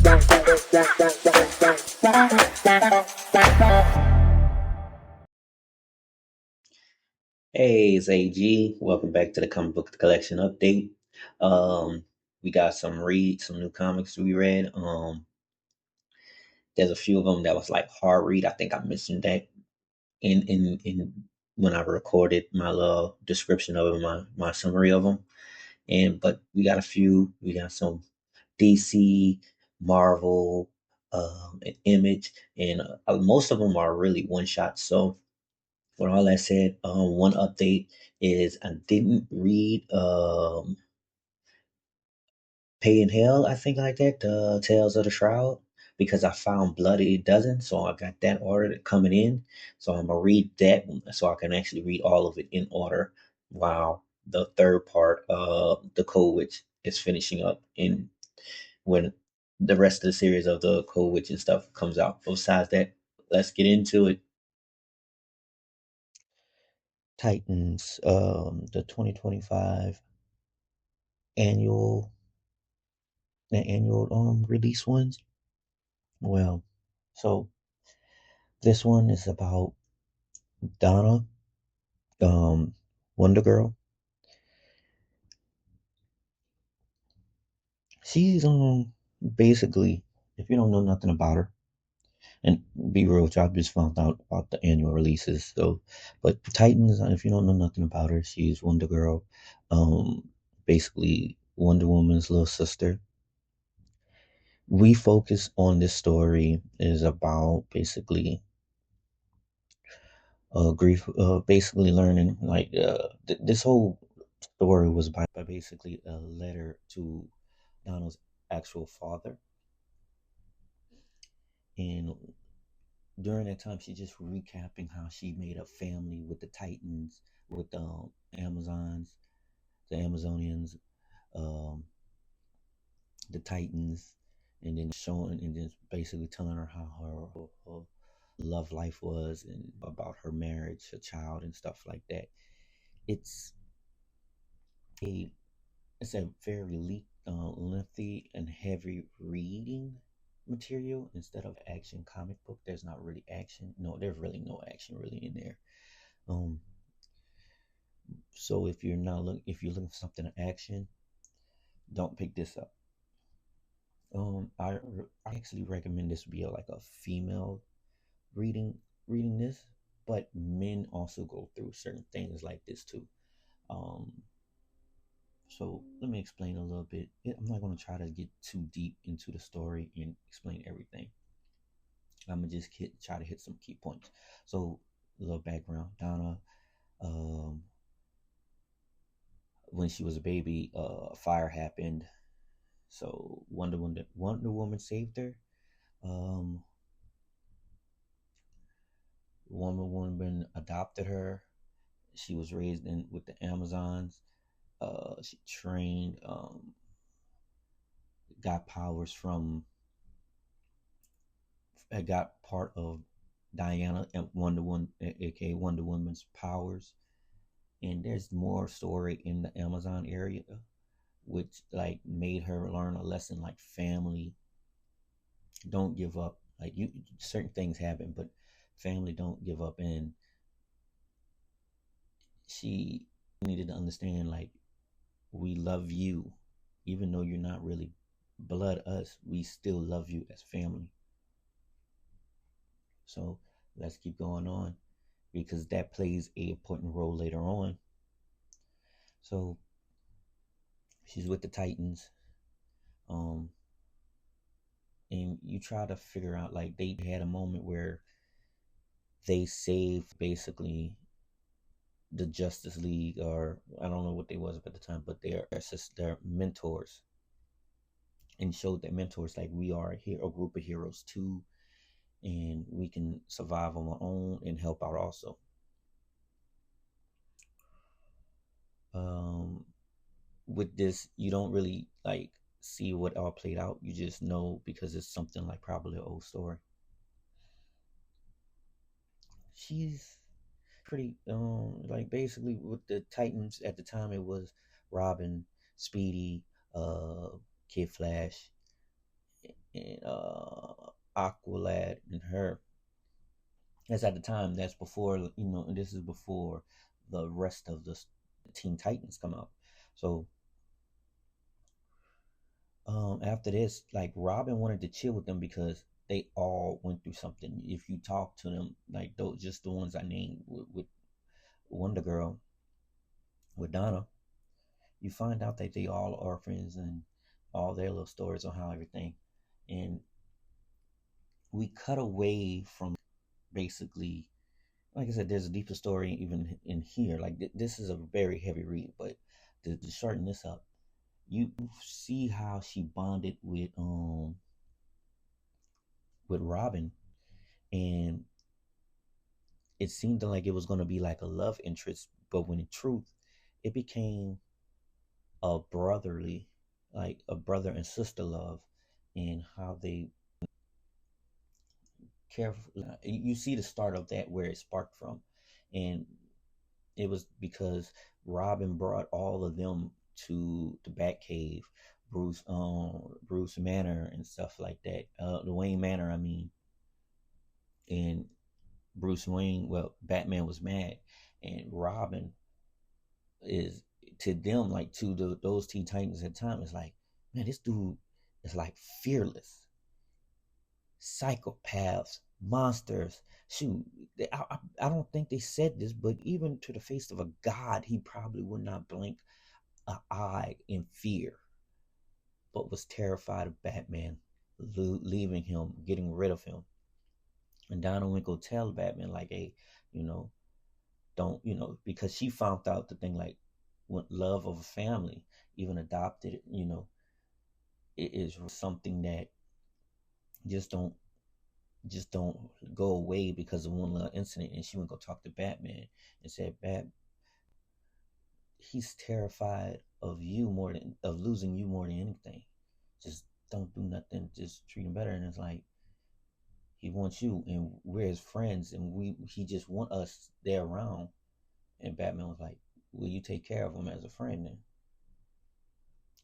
Hey, it's AG. Welcome back to the comic book collection update. Um, we got some new comics we read. There's a few of them that was like hard read. I think I mentioned that in when I recorded my little description of them, my summary of them. But we got a few. We got some DC, Marvel, and Image, and most of them are really one shots. So with all that said, one update is I didn't read Pay in Hell, I think like that, the Tales of the Shroud, because I found Bloody Dozen, so I got that ordered coming in. So I'm gonna read that so I can actually read all of it in order while the third part, the Code Witch, is finishing up in when the rest of the series of the Code Witch and stuff comes out. Besides that, let's get into it. Titans, the 2025 annual release ones. Well, so this one is about Donna, um, Wonder Girl. She's basically, if you don't know nothing about her, and be real, with you, I just found out about the annual releases. So, but Titans, if you don't know nothing about her, she's Wonder Girl, basically Wonder Woman's little sister. We focus on this story is about basically grief, basically learning like this whole story was by basically a letter to Donald's actual father, and during that time, she just recapping how she made a family with the Titans, with the Amazons, the Amazonians, um, the Titans, and then showing and then basically telling her how her love life was and about her marriage, her child, and stuff like that. It's a it's a very lengthy and heavy reading material instead of action comic book. There's not really action. No, there's really no action really in there. Um, so if you're looking for something in action, don't pick this up. I actually recommend this be like a female reading reading this, but men also go through certain things like this too. Um, So let me explain a little bit. I'm not going to try to get too deep into the story and explain everything. I'm gonna just try to hit some key points. So a little background: Donna, um, when she was a baby, a fire happened. So Wonder Woman saved her. Um, Wonder Woman adopted her. She was raised in with the Amazons. She trained, got powers from I got part of Diana and Wonder Woman, aka Wonder Woman's powers. And there's more story in the Amazon area, which like made her learn a lesson like family. Don't give up. Like you, certain things happen, but family don't give up. And she needed to understand like we love you, even though you're not really blood us. We still love you as family. So let's keep going on because that plays a important role later on. So she's with the Titans. Um, and you try to figure out like they had a moment where they saved basically the Justice League, or I don't know what they was at the time, but their mentors, and showed their mentors like we are a group of heroes too, and we can survive on our own and help out also. Um, with this, you don't really like see what all played out. You just know because it's something like probably an old story. She's pretty like basically with the Titans at the time it was Robin, Speedy, uh Kid Flash, and Aqualad and her. That's at the time. That's before, this is before the rest of the Teen Titans come out. So after this, like Robin wanted to chill with them because they all went through something. If you talk to them, like those, just the ones I named with Wonder Girl, with Donna, you find out that they all are orphans and all their little stories on how everything. And we cut away from basically, like I said, there's a deeper story even in here. Like this is a very heavy read, but to shorten this up, you see how she bonded with Robin, and it seemed like it was going to be like a love interest, but when in truth, it became a brotherly, like a brother and sister love, and how they care. You see the start of that where it sparked from, and it was because Robin brought all of them to the Batcave, Bruce Manor and stuff like that. The Wayne Manor, I mean, and Bruce Wayne. Well, Batman was mad, and Robin is to them like to those Teen Titans at the time. It's like, man, this dude is like fearless, psychopaths, monsters. Shoot, I don't think they said this, but even to the face of a god, he probably would not blink an eye in fear, but was terrified of Batman leaving him, getting rid of him. And Donna went go tell Batman like, hey, you know, don't, because she found out the thing like, when love of a family, even adopted, it is something that just don't just don't go away because of one little incident. And she went go talk to Batman and said, Bat, he's terrified of you more than of losing you more than anything. Just don't do nothing. Just treat him better. And it's like he wants you, and we're his friends, and he just want us there around. And Batman was like, "Will you take care of him as a friend?" Then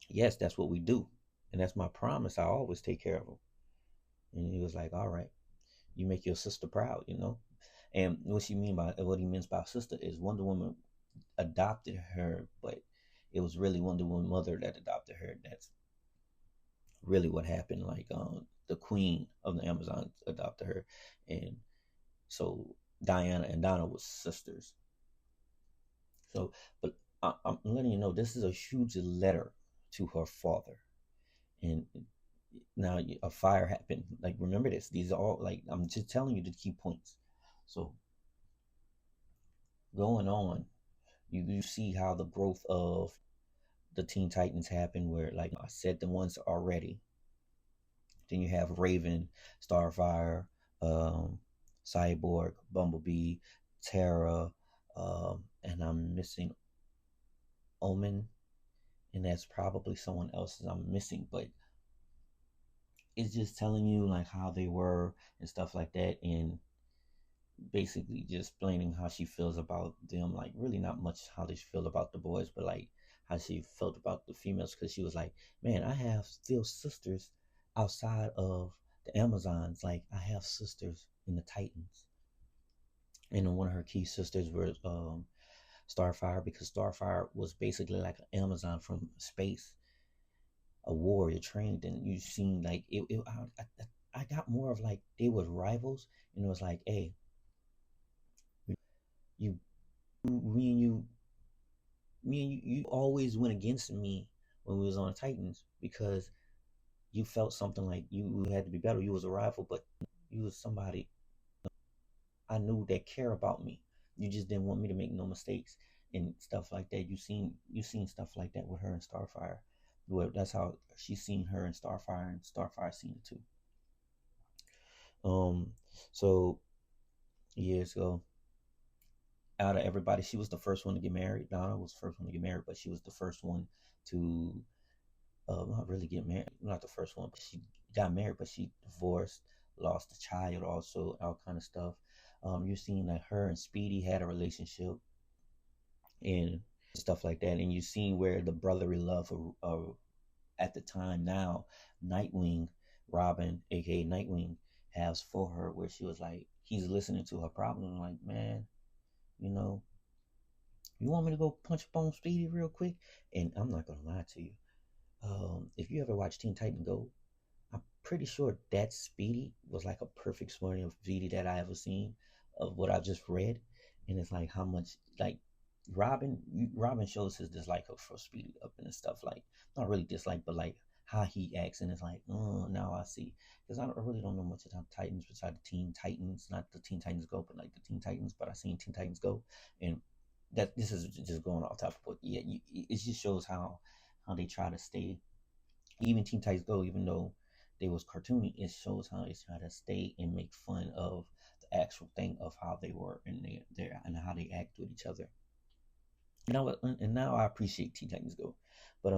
yes, that's what we do, and that's my promise. I always take care of him. And he was like, "All right, you make your sister proud." And what he means by sister is Wonder Woman adopted her, but it was really Wonder Woman's mother that adopted her. That's really what happened. Like the queen of the Amazons adopted her, and so Diana and Donna was sisters. So, but I'm letting you know this is a huge letter to her father, and now a fire happened. Like remember this; these are all like I'm just telling you the key points. So going on, you see how the growth of the Teen Titans happen. Where like I said, the ones already. Then you have Raven, Starfire, Cyborg, Bumblebee, Terra, and I'm missing Omen, and that's probably someone else that I'm missing, but it's just telling you like how they were and stuff like that, and basically just explaining how she feels about them. Like really not much how they feel about the boys, but like how she felt about the females, because she was like, man, I have still sisters outside of the Amazons. Like I have sisters in the Titans, and then one of her key sisters was Starfire, because Starfire was basically like an Amazon from space, a warrior trained. And you seen like I got more of like they was rivals, and it was like, hey, you, me and you, you always went against me when we was on Titans because you felt something like you had to be better. You was a rival, but you was somebody I knew that care about me. You just didn't want me to make no mistakes and stuff like that. You seen stuff like that with her and Starfire. Well, that's how she seen her and Starfire, and Starfire seen it too. Um, so years ago, out of everybody, she was the first one to get married. Donna was the first one to get married, but she was the first one to not really get married. Not the first one, but she got married, but she divorced, lost a child, also all kind of stuff. You're seeing that her and Speedy had a relationship and stuff like that, and you seen where the brotherly love at the time now, Nightwing Robin, aka Nightwing, has for her, where she was like, he's listening to her problem, like, man, you know, you want me to go punch up on Speedy real quick? And I'm not gonna lie to you. If you ever watch Teen Titan Go, I'm pretty sure that Speedy was like a perfect summary of Speedy that I ever seen of what I just read. And it's like how much like Robin shows his dislike for Speedy up and stuff, like not really dislike, but like how he acts, and it's like, oh, now I see, because I really don't know much about Titans besides the Teen Titans, not the Teen Titans Go, but like the Teen Titans. But I seen Teen Titans Go, and that this is just going off topic, but yeah, it just shows how they try to stay, even Teen Titans Go, even though they was cartoony, it shows how they try to stay and make fun of the actual thing of how they were and their and how they act with each other. And now I appreciate Teen Titans Go, but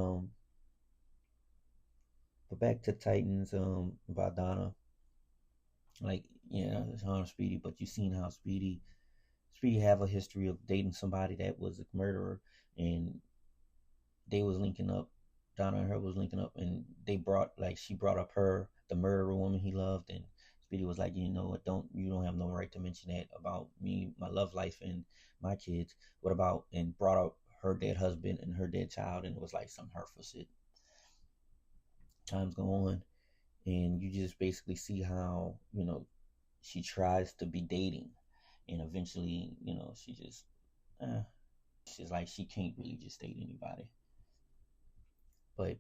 back to Titans about Donna, like yeah, Sean Speedy, but you seen how Speedy have a history of dating somebody that was a murderer, and they was linking up. Donna and her was linking up, and she brought up her, the murderer woman he loved, and Speedy was like, you know what, you don't have no right to mention that about me, my love life, and my kids. What about, and brought up her dead husband and her dead child, and it was like some hurtful shit. Times go on, and you just basically see how, she tries to be dating, and eventually, she just, she's like, she can't really just date anybody. But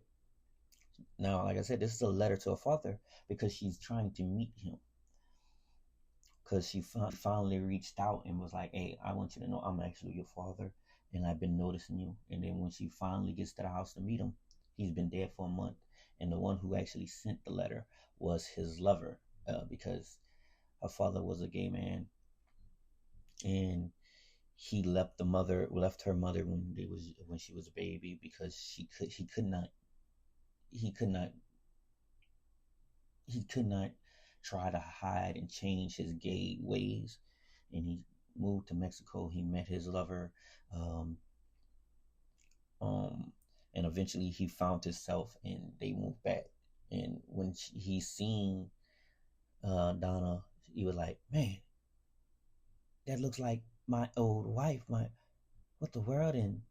now, like I said, this is a letter to her father because she's trying to meet him. Because she finally reached out and was like, hey, I want you to know I'm actually your father, and I've been noticing you. And then when she finally gets to the house to meet him, he's been dead for a month. And the one who actually sent the letter was his lover, because her father was a gay man, and he left her mother when she was a baby, because he could not he could not try to hide and change his gay ways. And he moved to Mexico. He met his lover, um, um, and eventually he found himself, and they moved back. And when he seen Donna, he was like, man, that looks like my old wife. What the world? And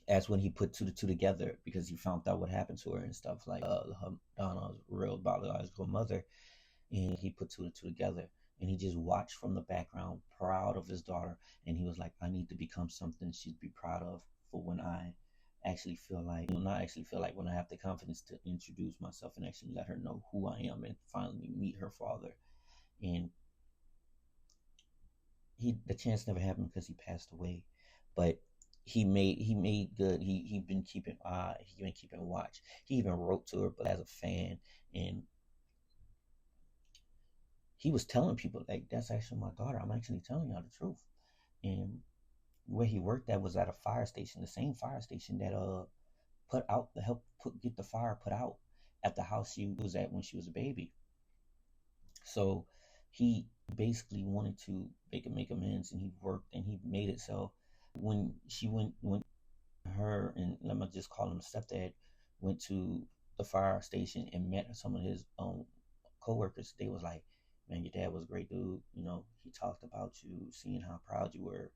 that's when he put two to two together, because he found out what happened to her and stuff, like Donna's real biological mother. And he put two and two together, and he just watched from the background, proud of his daughter. And he was like, I need to become something she'd be proud of for when I actually feel like, not actually feel like, when I have the confidence to introduce myself and actually let her know who I am and finally meet her father. And the chance never happened because he passed away, but he made good. He been keeping watch. He even wrote to her, but as a fan, and he was telling people like, that's actually my daughter. I'm actually telling y'all the truth. And where he worked at was at a fire station, the same fire station that put out the help get the fire put out at the house she was at when she was a baby. So he basically wanted to make amends, and he worked and he made it. So when her, and let me just call him stepdad, went to the fire station and met some of his co-workers, they was like, man, your dad was a great dude. He talked about you, seeing how proud you were,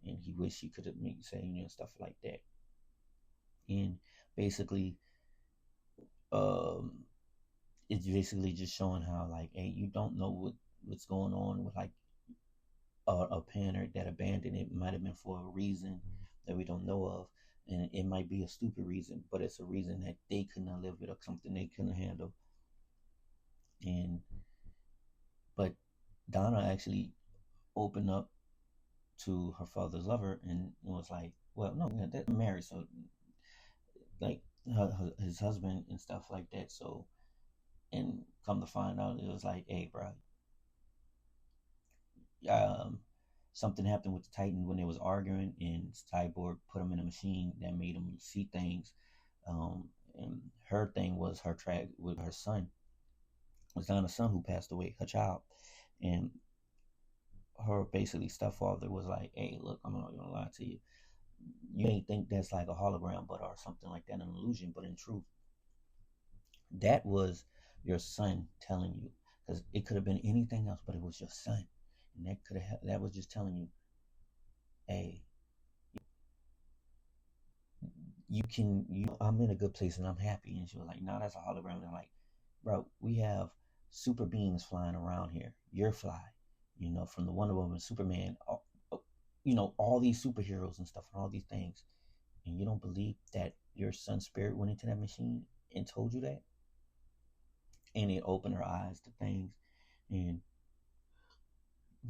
and he wished he could have made say, stuff like that. And basically, um, it's basically just showing how, like, hey, you don't know what's going on with, like, a parent that abandoned it. Might have been for a reason that we don't know of, and it might be a stupid reason, but it's a reason that they could not live with, or something they couldn't handle. And but Donna actually opened up to her father's lover, and was like, well, no, they're married, so like his husband and stuff like that. So, and come to find out, it was like, hey, bro, um, something happened with the Titan when they was arguing, and Cyborg put him in a machine that made him see things. And her thing was her track with her son. It was not a son who passed away, her child. And her basically stepfather was like, hey, look, I'm not gonna lie to you. You ain't think that's like a hologram, but or something like that, an illusion, but in truth, that was your son telling you, because it could have been anything else, but it was your son, and that was just telling you, hey, I'm in a good place and I'm happy. And she was like, no, that's a hologram. And I'm like, bro, we have super beings flying around here. You're fly, from the Wonder Woman, Superman, all these superheroes and stuff and all these things. And you don't believe that your son's spirit went into that machine and told you that? And it opened her eyes to things. And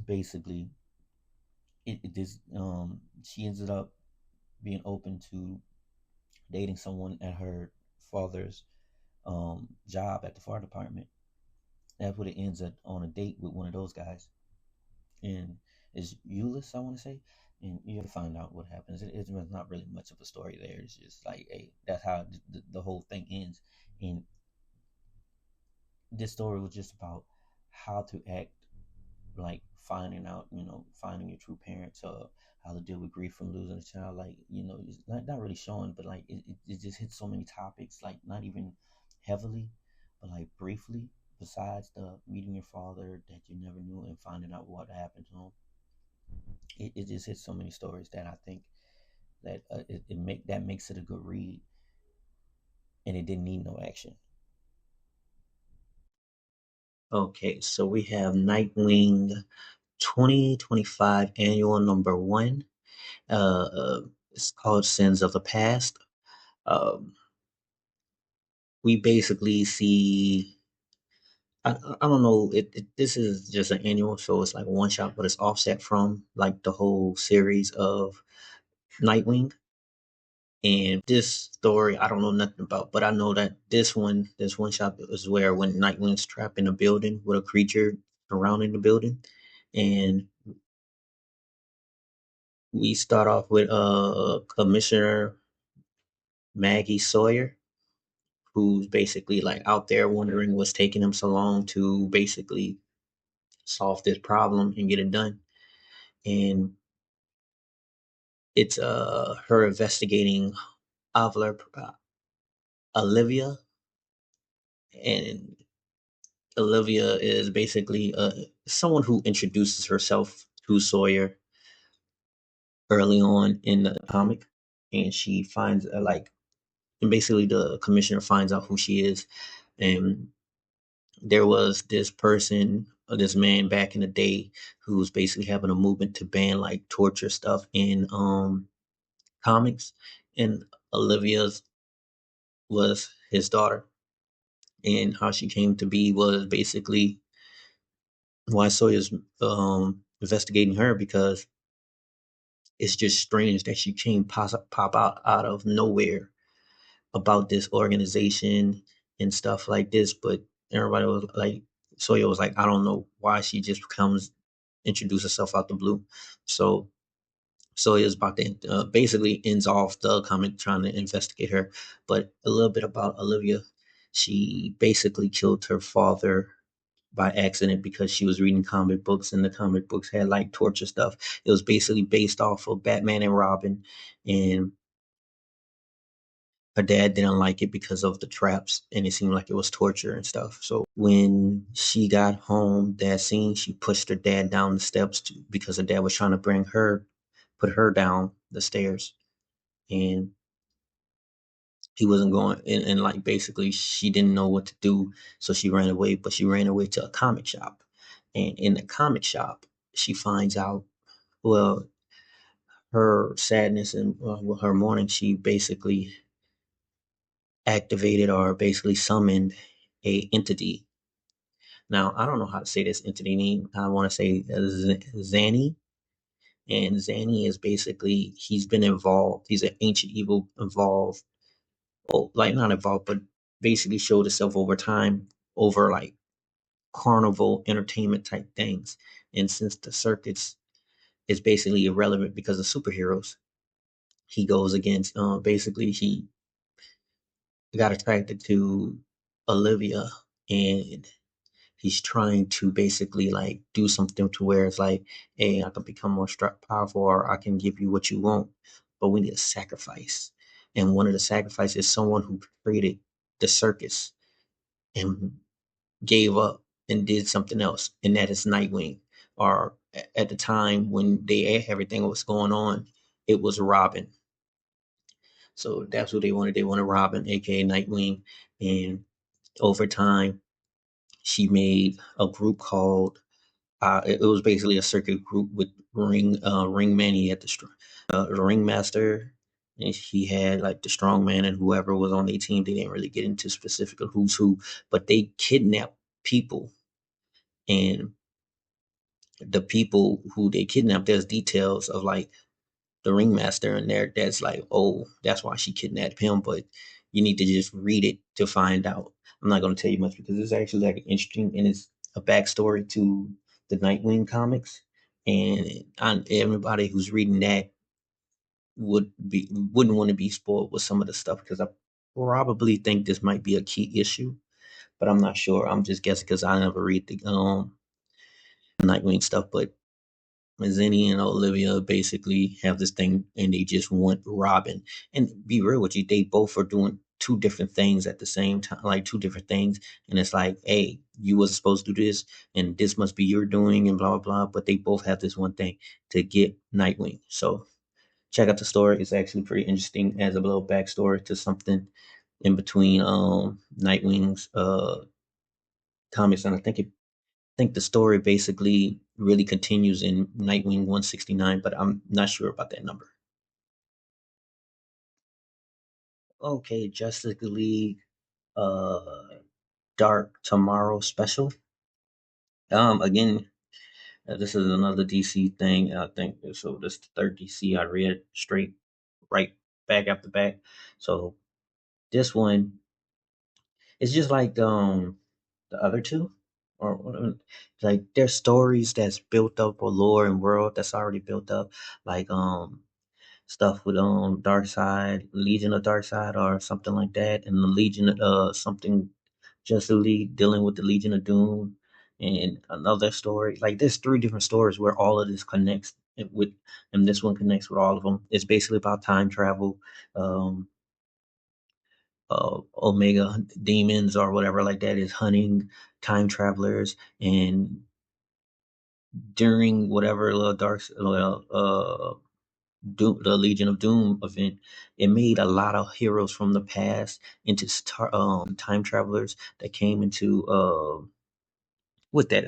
basically, she ended up being open to dating someone at her father's job at the fire department. That's what it ends up on a date with one of those guys. And it's Euless, I want to say. And you'll find out what happens. It's not really much of a story there. It's just like, hey, that's how the whole thing ends. And this story was just about how to act, like finding out, finding your true parents, or how to deal with grief from losing a child. Like, it's not really showing, but like it just hits so many topics, like not even heavily, but like briefly, besides the meeting your father that you never knew and finding out what happened to him. It just hits so many stories that I think that that makes it a good read, and it didn't need no action. Okay, so we have Nightwing 2025 annual number one. It's called Sins of the Past. Um, we basically see. I don't know. This is just an annual, so it's like one shot, but it's offset from like the whole series of Nightwing. And this story, I don't know nothing about, but I know that this one shot is where when Nightwing's trapped in a building with a creature surrounding the building, and we start off with Commissioner Maggie Sawyer, who's basically like out there wondering what's taking him so long to basically solve this problem and get it done. And it's her investigating Avler, Olivia, and Olivia is basically someone who introduces herself to Sawyer early on in the comic, and she finds and basically the commissioner finds out who she is, and there was this person, this man back in the day who was basically having a movement to ban like torture stuff in comics, and Olivia's was his daughter, and how she came to be was basically why Sawyer's investigating her, because it's just strange that she came pop out of nowhere about this organization and stuff like this. But everybody was like, Sawyer was like, I don't know why she just comes introduce herself out the blue. So Sawyer's about to basically ends off the comic trying to investigate her. But a little bit about Olivia. She basically killed her father by accident because she was reading comic books, and the comic books had like torture stuff. It was basically based off of Batman and Robin, and her dad didn't like it because of the traps, and it seemed like it was torture and stuff. So when she got home that scene, she pushed her dad down the steps because her dad was trying to put her down the stairs, and he wasn't going, and like basically she didn't know what to do, so she ran away. But she ran away to a comic shop, and in the comic shop she finds out, well, her sadness and her mourning, she basically activated or basically summoned a entity. Now I don't know how to say this entity name. I want to say Zanny, and Zanny is basically, he's been involved. He's an ancient evil involved, well, like not involved, but basically showed itself over time, over like carnival entertainment type things. And since the circuits is basically irrelevant because of superheroes, he goes against, basically he got attracted to Olivia, and he's trying to basically like do something to where it's like, hey, I can become more powerful, or I can give you what you want, but we need a sacrifice. And one of the sacrifices is someone who created the circus. And gave up and did something else, and that is Nightwing. Or at the time when everything was going on, it was Robin. So that's what they wanted. They wanted Robin, aka Nightwing, and over time, she made a group called. It was basically a circuit group with ringman. He had the ringmaster, and he had like the strongman and whoever was on their team. They didn't really get into specific of who's who, but they kidnapped people, and the people who they kidnapped, there's details of like the ringmaster in there that's like, oh, that's why she kidnapped him. But you need to just read it to find out. I'm not going to tell you much because it's actually like interesting, and it's a backstory to the Nightwing comics. And everybody who's reading that wouldn't want to be spoiled with some of the stuff, because I probably think this might be a key issue, but I'm not sure. I'm just guessing because I never read the Nightwing stuff. But Zinni and Olivia basically have this thing, and they just want Robin. And be real with you, they both are doing two different things at the same time, like two different things. And it's like, hey, you wasn't supposed to do this, and this must be your doing, and blah blah blah. But they both have this one thing, to get Nightwing. So check out the story. It's actually pretty interesting as a little backstory to something in between Nightwing's comics, and I think the story basically really continues in Nightwing 169, but I'm not sure about that number. Okay, Justice League uh Dark Tomorrow special. Again, this is another DC thing. I think so. This is the third DC I read straight, right back after back. So this one, it's just like the other two, or like there's stories that's built up, or lore and world that's already built up, like stuff with Dark Side, Legion of Dark Side, or something like that, and the Legion something, Justice League dealing with the Legion of Doom, and another story. Like there's three different stories where all of this connects with, and this one connects with all of them. It's basically about time travel, um, Omega demons or whatever like that is hunting time travelers, and during whatever dark Doom, the Legion of Doom event, it made a lot of heroes from the past into time travelers that came into with that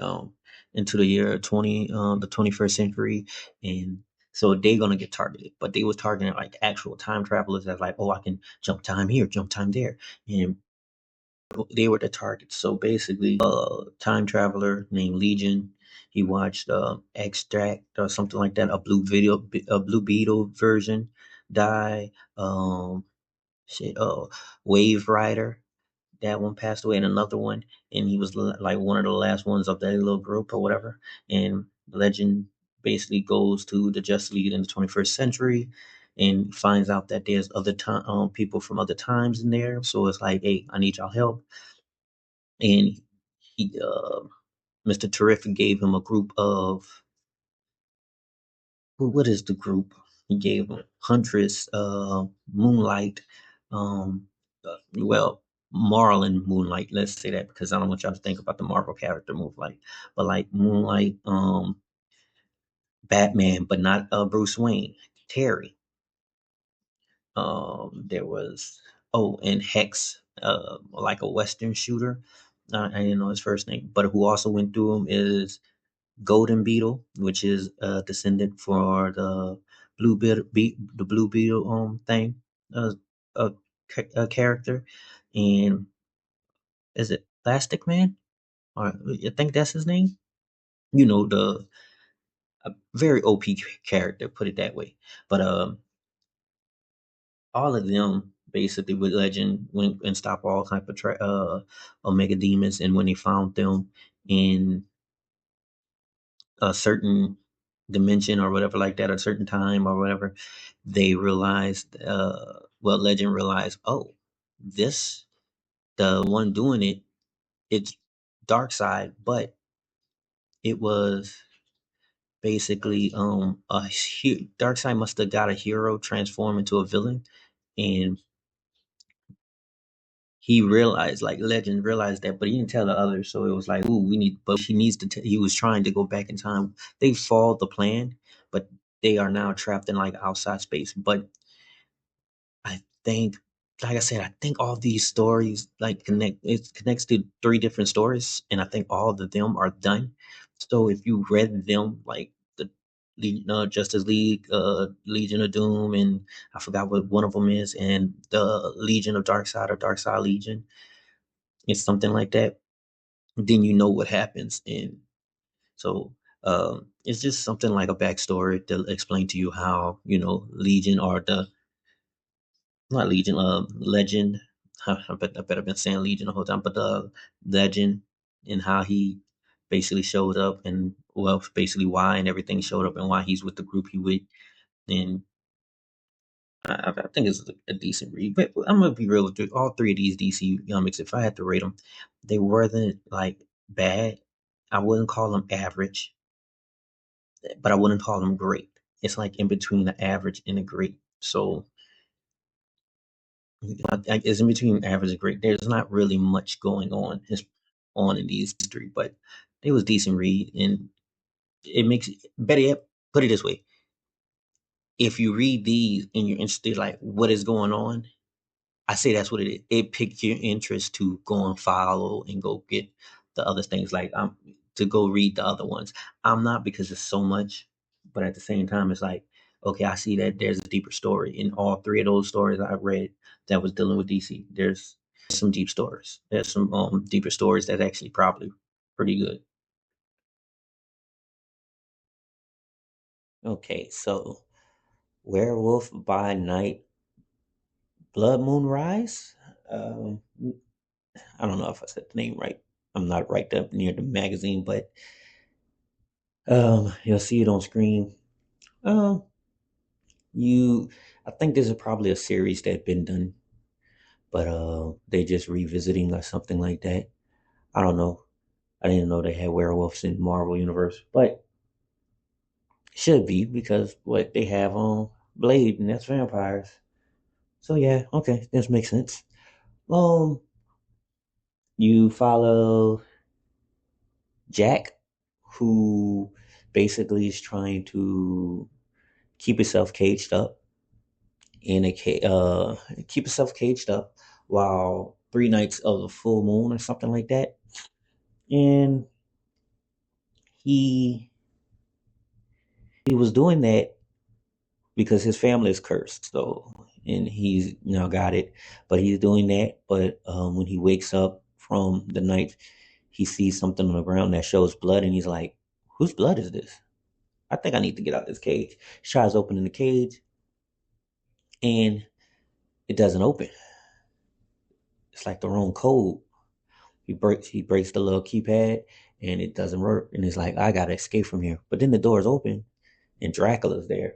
into the year 21st century, and so they're gonna get targeted. But they was targeting like actual time travelers that's like, oh, I can jump time here, jump time there, and they were the targets. So basically, time traveler named Legion. He watched Extract or something like that, a Blue Beetle version die. Shit, Wave Rider. That one passed away, and another one, and he was like one of the last ones of that little group or whatever. And Legend basically goes to the Justice League in the 21st century, and finds out that there's other time people from other times in there. So it's like, hey, I need y'all help. And he Mr. Terrific gave him a group of, what is the group? He gave him Huntress, Moonlight, well, Marlin Moonlight. Let's say that because I don't want y'all to think about the Marvel character Moonlight, but like Moonlight, Batman, but not Bruce Wayne, Terry. There was, oh, and Hex, like a Western shooter. I didn't know his first name, but who also went through him is Golden Beetle, which is a descendant for the the Blue Beetle thing, uh, a character, and is it Plastic Man? Or I think that's his name. You know, the a very OP character, put it that way. But all of them basically with Legend went and stopped all type of Omega demons, and when they found them in a certain dimension or whatever like that, a certain time or whatever, they realized, well, Legend realized, oh, this, the one doing it, it's Dark Side, but it was basically Dark Side must have got a hero transform into a villain, and he realized, like Legend realized that, but he didn't tell the others. So it was like, ooh, we need, but she needs to. He was trying to go back in time. They followed the plan, but they are now trapped in like outside space. But I think, like I said, I think all these stories like connect. It connects to three different stories, and I think all of them are done. So if you read them, like the Justice League, Legion of Doom, and I forgot what one of them is, and the Legion of Darkseid or Darkseid Legion, it's something like that. Then you know what happens, and so it's just something like a backstory to explain to you how Legion or the not Legion, Legend. I bet I've been saying Legion the whole time, but the Legend and how he basically showed up and well, basically why and everything showed up and why he's with the group he with. And I think it's a decent read. But I'm gonna be real with you. All three of these DC comics, if I had to rate them, they weren't like bad. I wouldn't call them average, but I wouldn't call them great. It's like in between the average and the great. So it's in between average and great. There's not really much going on in these three, but it was decent read, and it makes better yet. Put it this way: if you read these and you're interested, like what is going on, I say that's what it is. It piques your interest to go and follow and go get the other things, like to go read the other ones. I'm not because it's so much, but at the same time, it's like okay, I see that there's a deeper story in all three of those stories I read that was dealing with DC. There's some deep stories. There's some deeper stories that's actually probably pretty good. Okay, so Werewolf by Night, Blood Moon Rise. Um, I don't know if I said the name right. I'm not right up near the magazine, but you'll see it on screen. Um, you, I think this is probably a series that been done, but they just revisiting or something like that. I don't know. I didn't know they had werewolves in Marvel Universe, but should be because what they have on Blade and that's vampires. So yeah, okay, this makes sense. Um, you follow Jack, who basically is trying to keep himself caged up in a keep himself caged up while 3 nights of the full moon or something like that, and he he was doing that because his family is cursed. So, and he's now got it, but he's doing that. But when he wakes up from the night, he sees something on the ground that shows blood, and he's like, "Whose blood is this? I think I need to get out of this cage." He tries opening the cage, and it doesn't open. It's like the wrong code. He breaks the little keypad, and it doesn't work. And he's like, "I gotta escape from here." But then the door is open, and Dracula's there.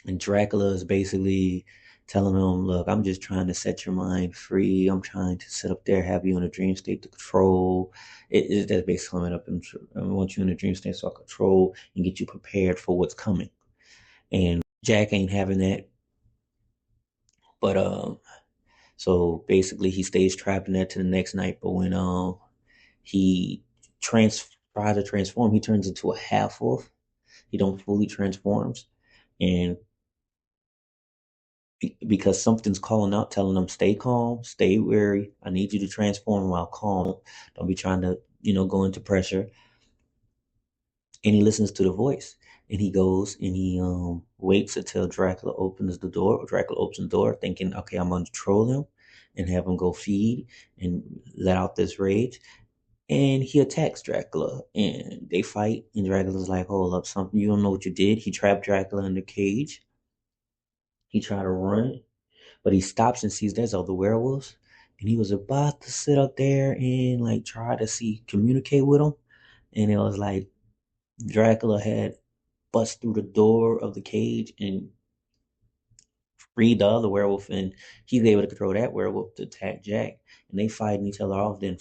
And Dracula is basically telling him, "Look, I'm just trying to set your mind free. I'm trying to sit up there, have you in a dream state to control." That's basically coming up and I want you in a dream state so I control and get you prepared for what's coming. And Jack ain't having that. But so basically he stays trapped in there to the next night. But when he tries to transform, he turns into a half wolf. He don't fully transforms. And because something's calling out, telling them, stay calm, stay wary. I need you to transform while calm. Don't be trying to, go into pressure. And he listens to the voice. And he goes and he waits until Dracula opens the door. Dracula opens the door, thinking, okay, I'm gonna troll him and have him go feed and let out this rage. And he attacks Dracula and they fight. And Dracula's like, hold up, something, you don't know what you did. He trapped Dracula in the cage. He tried to run, but he stops and sees there's other werewolves. And he was about to sit up there and like try to communicate with them. And it was like Dracula had bust through the door of the cage and freed the other werewolf, and he's able to control that werewolf to attack Jack. And they fighting each other off. Then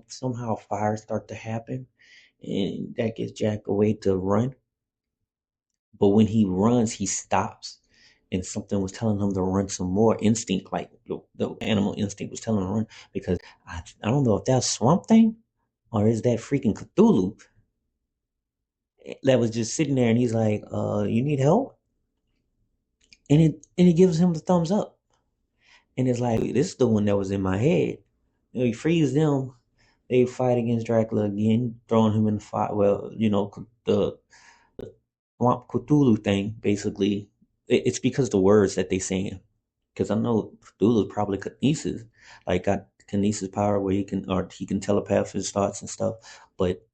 somehow fires start to happen, and that gets Jack away to run. But when he runs, he stops, and something was telling him to run some more. Instinct, like the animal instinct was telling him to run because I don't know if that's Swamp Thing or is that freaking Cthulhu that was just sitting there, and he's like, you need help?" And he gives him the thumbs up, and it's like, this is the one that was in my head. He frees them. They fight against Dracula again, throwing him in the fire. Well, the Swamp Cthulhu thing, basically. It's because the words that they saying. Because I know Cthulhu probably kinesis, like got kinesis power where he can telepath his thoughts and stuff. But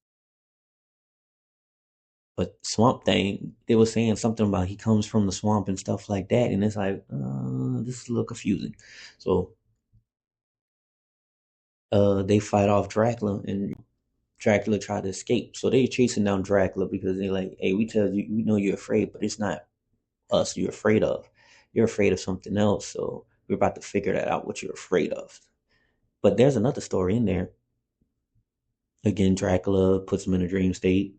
Swamp Thing, they were saying something about he comes from the swamp and stuff like that, and it's like, this is a little confusing. So, they fight off Dracula, and Dracula tried to escape. So they chasing down Dracula because they're like, "Hey, we know you're afraid, but it's not us you're afraid of. You're afraid of something else. So we're about to figure that out. What you're afraid of." But there's another story in there. Again, Dracula puts him in a dream state.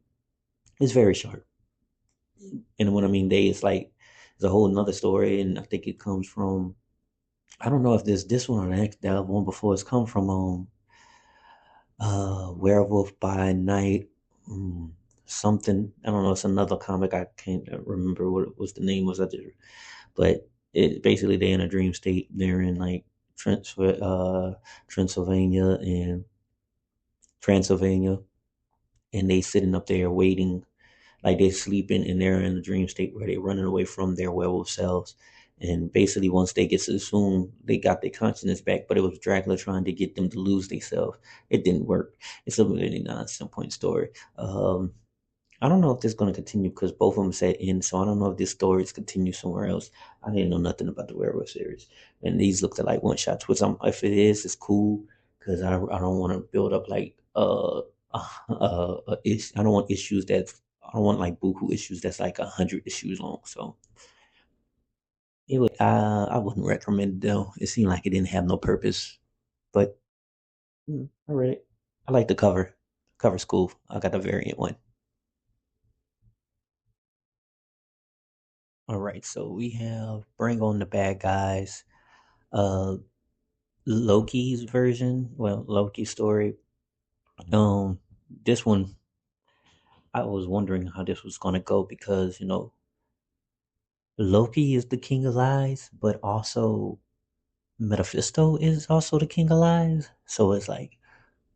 It's very short, and when I mean day, it's like it's a whole another story, and I think it comes from. I don't know if there's this one or the next that one before. It's come from Werewolf by Night, something. I don't know. It's another comic. I can't remember what was the name was. But it basically they're in a dream state. They're in like Transylvania and Transylvania, and they sitting up there waiting, like they're sleeping, and they're in a dream state where they're running away from their werewolf selves. And basically, once they get to assume they got their consciousness back, but it was Dracula trying to get them to lose themselves. It didn't work. It's a really nonsense point story. I don't know if this is going to continue because both of them said end, so I don't know if this story is continue somewhere else. I didn't know nothing about the Werewolf series, and these looked like one shots. Which if it is, it's cool because I don't want to build up like I don't want issues that I don't want like Boohoo issues that's like 100 issues long. So I wouldn't recommend it though. It seemed like it didn't have no purpose, but I read it. I like the cover. Cover's cool. I got the variant one. All right, so we have Bring On the Bad Guys, uh, Loki's version. Well, Loki's story. Um, this one, I was wondering how this was gonna go because Loki is the king of lies, but also Mephisto is also the king of lies. So it's like,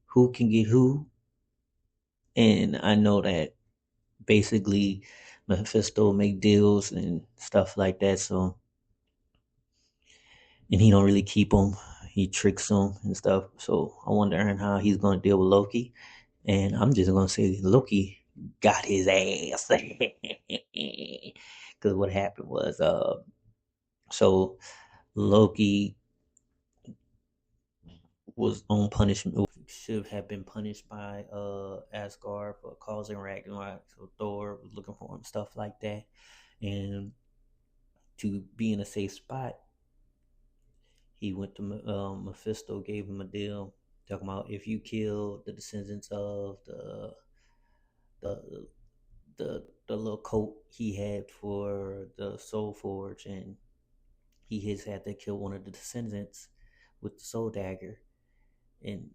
who can get who? And I know that basically Mephisto make deals and stuff like that. So and he don't really keep them. He tricks them and stuff. So I wondering how he's gonna deal with Loki. And I'm just gonna say Loki got his ass. Because what happened was, so Loki was on punishment. Should have been punished by Asgard for causing Ragnarok. So Thor was looking for him, stuff like that. And to be in a safe spot, he went to Mephisto, gave him a deal, talking about if you kill the descendants of the the little coat he had for the Soul Forge, and he has had to kill one of the descendants with the Soul Dagger, and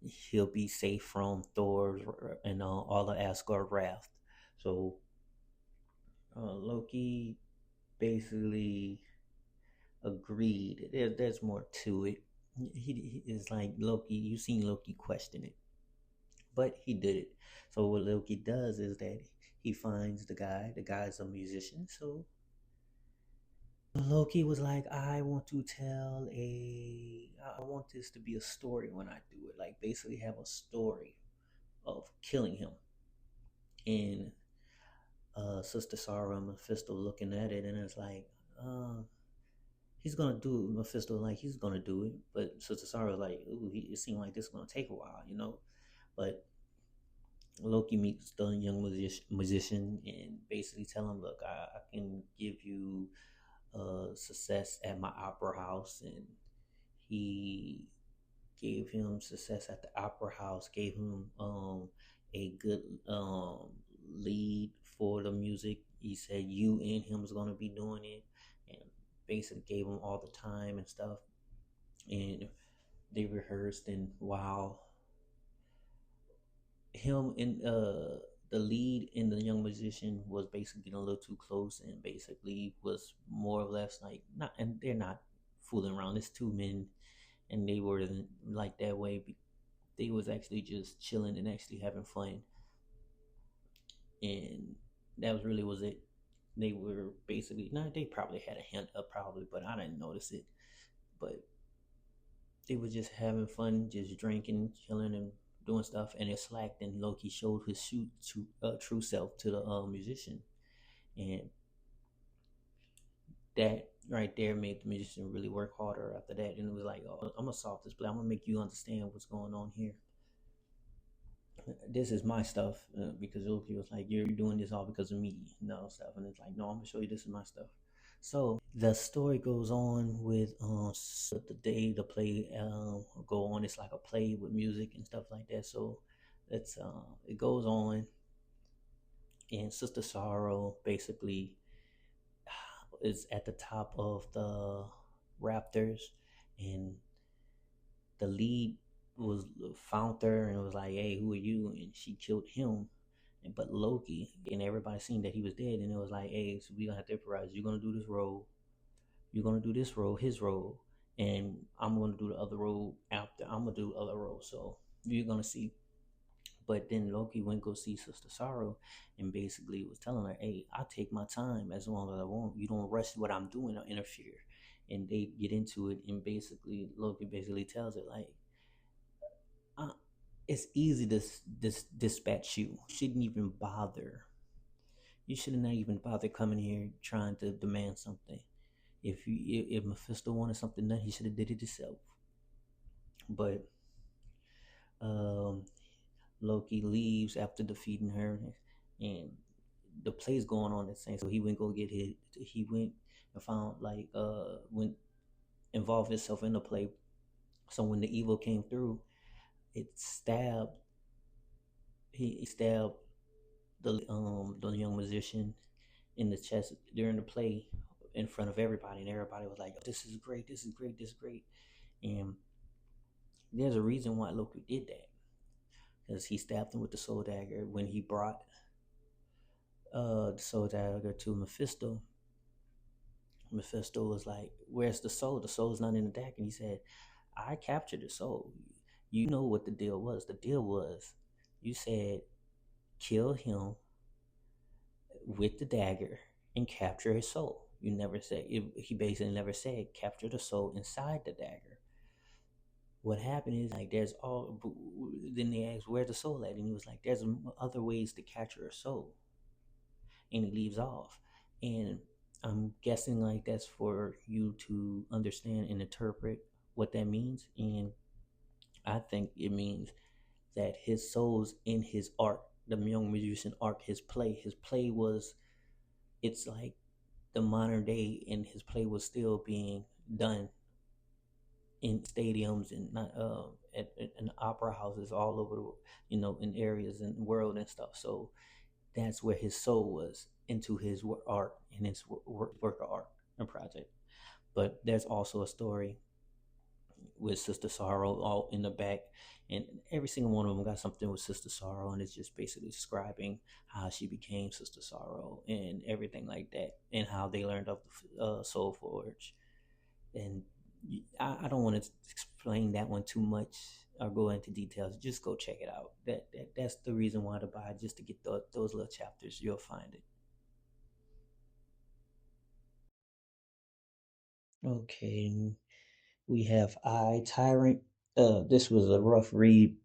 he'll be safe from Thor's and all the Asgard wrath. So Loki basically agreed. There's more to it. He is like Loki. You've seen Loki question it, but he did it. So what Loki does is that he finds the guy. The guy's a musician. So Loki was like, I want this to be a story when I do it. Like basically have a story of killing him. And Sister Sarah and Mephisto looking at it, and it's like, he's gonna do it. Mephisto like he's gonna do it, but Sister Sarah's like, ooh, it seemed like this is gonna take a while. But Loki meets the young musician and basically tell him, look, I can give you success at my opera house, and he gave him success at the opera house, gave him a good lead for the music. He said you and him was gonna be doing it. and basically gave him all the time and stuff. And they rehearsed, and while him and the lead and the young musician was basically getting a little too close, and basically was more or less like not, and they're not fooling around. It's two men, and they were like that way. They was actually just chilling and actually having fun, and that was really was it. They were basically no, they probably had a hint up probably, but I didn't notice it. But they were just having fun, just drinking, chilling, and doing stuff. And it slacked, and Loki showed his true self to the musician, and that right there made the musician really work harder after that. And it was like, oh, I'm gonna solve this play. I'm gonna make you understand what's going on here. This is my stuff, because Loki was like, you're doing this all because of me, no stuff. And it's like, no, I'm gonna show you this is my stuff. So the story goes on with the day the play go on. It's like a play with music and stuff like that. So it goes on, and Sister Sorrow basically is at the top of the Raptors, and the lead was found her and was like, "Hey, who are you?" And she killed him. But Loki and everybody seen that he was dead, and it was like, "Hey, so we gonna have to improvise. You're gonna do this role. You're gonna do this role, his role, and I'm gonna do the other role after. I'm gonna do the other role. So you're gonna see." But then Loki went go see Sister Sorrow, and basically was telling her, "Hey, I take my time as long as I want. You don't rush what I'm doing or interfere." And they get into it, and basically Loki basically tells it like, uh, "It's easy to dispatch you. You shouldn't even bother. You should not even bother coming here trying to demand something. If Mephisto wanted something done, he should have did it himself." But um, Loki leaves after defeating her, and the play's going on the same. So he went go get his. He went and found like went involved himself in the play. So when the evil came through, it stabbed. He stabbed the young musician in the chest during the play in front of everybody, and everybody was like, "This is great! This is great! This is great!" And there's a reason why Loki did that, because he stabbed him with the soul dagger when he brought the soul dagger to Mephisto. Mephisto was like, "Where's the soul? The soul's not in the dagger." And he said, "I captured the soul. You know what the deal was. The deal was you said kill him with the dagger and capture his soul. You never said he basically never said capture the soul inside the dagger." What happened is like there's all. Then they asked where's the soul at, and he was like, "There's other ways to capture a soul," and he leaves off. And I'm guessing like that's for you to understand and interpret what that means. And I think it means that his soul's in his art, the young musician art, his play. His play was, it's like the modern day, and his play was still being done in stadiums and not in opera houses all over the, in areas in the world and stuff. So that's where his soul was, into his art and his work of art and project. But there's also a story with Sister Sorrow all in the back, and every single one of them got something with Sister Sorrow, and it's just basically describing how she became Sister Sorrow and everything like that, and how they learned of the Soul Forge. And I don't want to explain that one too much or go into details. Just go check it out. That's the reason why to buy, just to get those little chapters. You'll find it. Okay, we have Tyrant. This was a rough read,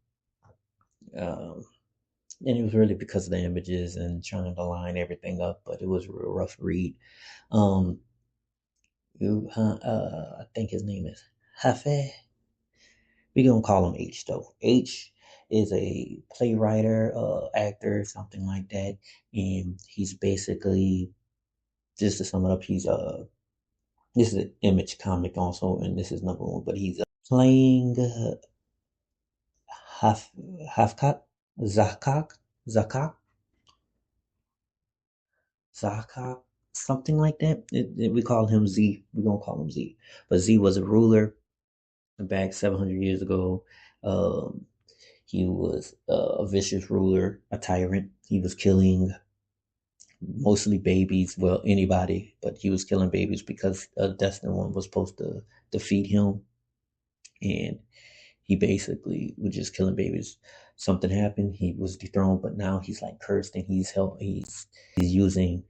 um, and it was really because of the images and trying to line everything up. But it was a rough read. Um, I think his name is Hafe. We gonna call him H though. H is a playwright, actor, something like that, and he's basically, just to sum it up, he's this is an Image comic also, and this is number one, but he's playing Haf Hafkat Zakak Zakak Zakak. something like that. We call him Z. We're gonna call him Z. But Z was a ruler back 700 years ago. Um, he was a vicious ruler, a tyrant. He was killing mostly babies, well, anybody, but he was killing babies because a destined one was supposed to defeat him. And he basically was just killing babies. Something happened, he was dethroned, but now he's like cursed and he's using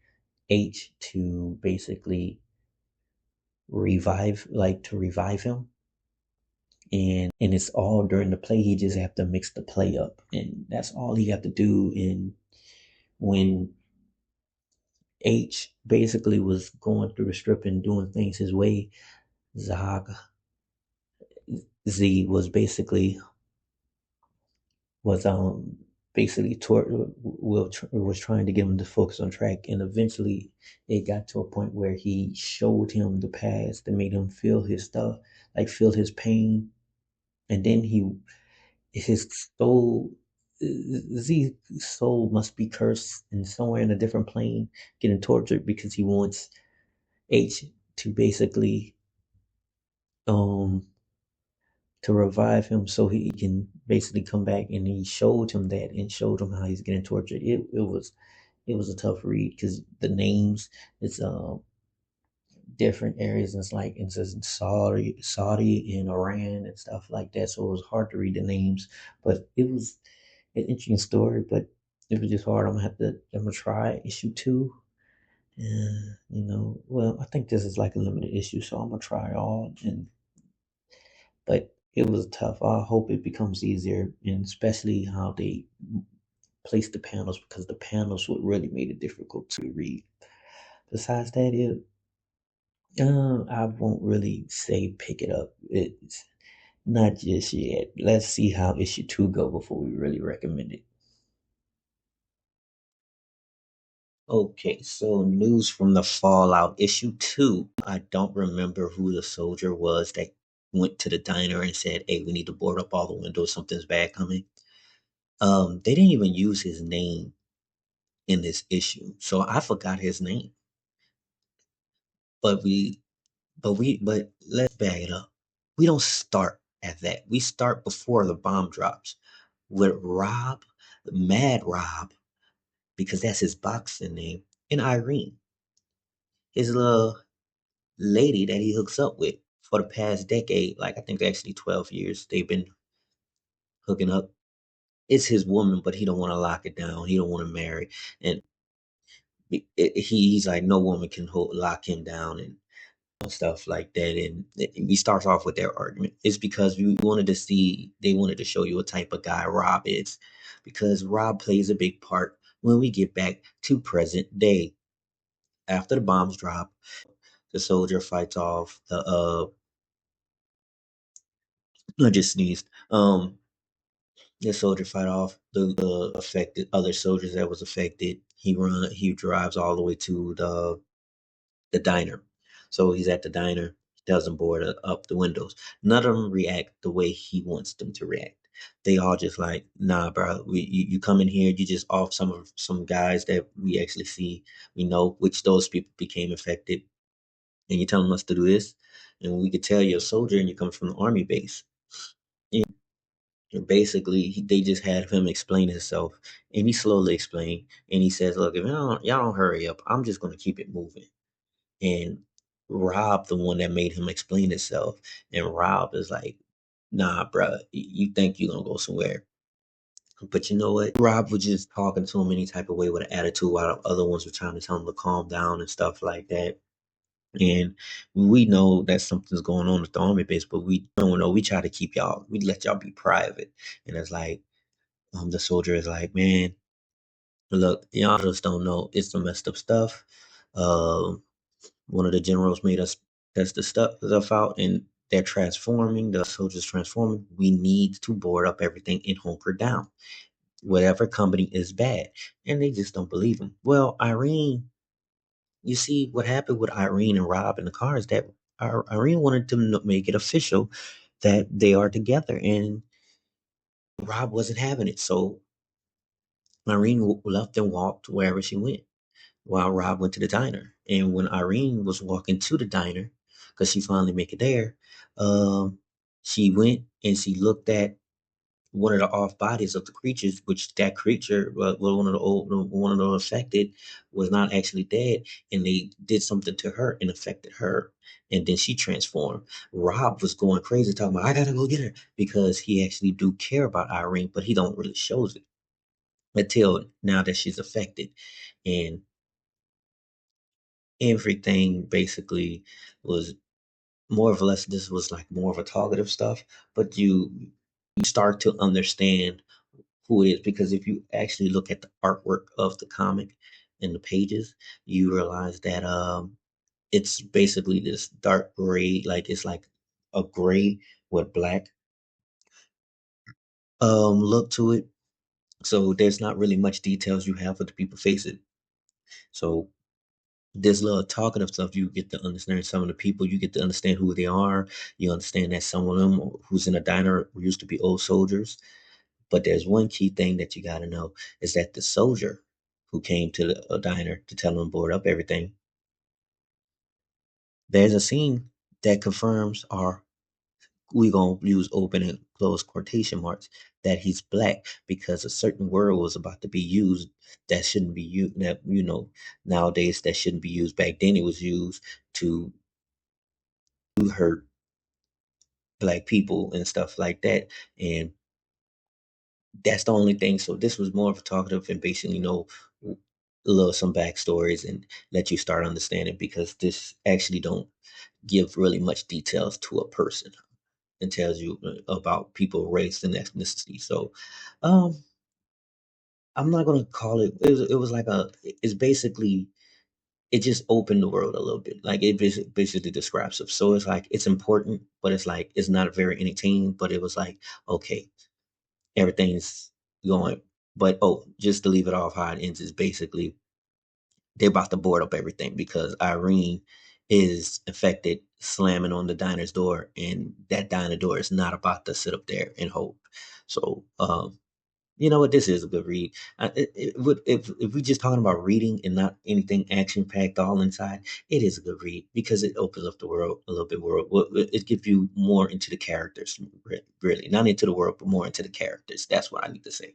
H to basically revive him. And it's all during the play. He just have to mix the play up, and that's all he have to do. And when H basically was going through the strip and doing things his way, Zog Z was basically was trying to get him to focus on track, and eventually it got to a point where he showed him the past and made him feel his stuff, like feel his pain, and then his soul Z soul must be cursed and somewhere in a different plane getting tortured because he wants H to basically um to revive him so he can basically come back, and he showed him that and showed him how he's getting tortured. It was a tough read because the names, it's different areas, and it's like it says Saudi and Iran and stuff like that, so it was hard to read the names, but it was an interesting story, but it was just hard. I'm gonna try issue two. Well, I think this is like a limited issue, so I'm gonna try all. But it was tough. I hope it becomes easier, and especially how they place the panels, because the panels would really made it difficult to read. Besides that, I won't really say pick it up. It's not just yet. Let's see how issue two go before we really recommend it. Okay, so news from the Fallout issue two. I don't remember who the soldier was that went to the diner and said, "Hey, we need to board up all the windows. Something's bad coming." They didn't even use his name in this issue, so I forgot his name. But but let's back it up. We don't start at that. We start before the bomb drops with Rob, Mad Rob, because that's his boxing name, and Irene, his little lady that he hooks up with for the past decade. Like I think actually 12 years they've been hooking up. It's his woman, but he don't want to lock it down. He don't want to marry, and he's like no woman can lock him down and stuff like that. And he starts off with their argument. It's because they wanted to show you what type of guy Rob is, because Rob plays a big part when we get back to present day. After the bombs drop, the soldier fights off the I just sneezed. The soldier fight off the affected other soldiers that was affected. He drives all the way to the diner. So he's at the diner, he doesn't board up the windows. None of them react the way he wants them to react. They all just like, nah, bro. You come in here, you just off some guys that we actually see, we know which those people became affected, and you're telling us to do this, and we could tell you're a soldier and you come from the army base. And basically, they just had him explain himself, and he slowly explained, and he says, "Look, if y'all don't hurry up, I'm just gonna keep it moving." And Rob, the one that made him explain himself, and Rob is like, "Nah, bruh, you think you gonna go somewhere?" But you know what? Rob was just talking to him any type of way with an attitude, while the other ones were trying to tell him to calm down and stuff like that. And we know that something's going on with the army base, but we don't know. We try to keep y'all. We let y'all be private. And it's like, the soldier is like, "Man, look, y'all just don't know. It's some messed up stuff. Um, One of the generals made us test the stuff out, and they're transforming. The soldiers transforming. We need to board up everything and hunker down. Whatever company is bad." And they just don't believe him. Well, Irene, you see what happened with Irene and Rob in the car is that Irene wanted to make it official that they are together, and Rob wasn't having it. So Irene left and walked wherever she went. while Rob went to the diner. And when Irene was walking to the diner, because she finally make it there, um, she went and she looked at one of the off bodies of the creatures, which that creature, one of the one of the affected, was not actually dead, and they did something to her and affected her, and then she transformed. Rob was going crazy, talking about, "I gotta go get her," because he actually do care about Irene, but he don't really shows it until now that she's affected, and everything basically was more or less. This was like more of a talkative stuff, but you start to understand who it is, because if you actually look at the artwork of the comic and the pages, you realize that it's basically this dark gray, like it's like a gray with black look to it. So there's not really much details you have with the people face it. So this little talkative stuff, you get to understand some of the people, you get to understand who they are. You understand that some of them who's in a diner used to be old soldiers. But there's one key thing that you got to know is that the soldier who came to the diner to tell them board up everything, there's a scene that confirms, or we gonna use open and close quotation marks, that he's black, because a certain word was about to be used that shouldn't be used. That, nowadays that shouldn't be used. Back then it was used to hurt black people and stuff like that. And that's the only thing. So this was more of a talkative and basically, a little some backstories and let you start understanding, because this actually don't give really much details to a person. It tells you about people, race, and ethnicity. So, um, I'm not gonna call it. It was like a. It's basically, it just opened the world a little bit. Like it basically describes it. So it's like it's important, but it's like it's not very entertaining. But it was like, okay, everything's going. But oh, just to leave it off, how it ends is basically they're about to board up everything because Irene is affected, slamming on the diner's door, and that diner door is not about to sit up there and hold. So, you know what? This is a good read. If we just talking about reading and not anything action packed all inside, it is a good read because it opens up the world a little bit. It gives you more into the characters, really, not into the world, but more into the characters. That's what I need to say.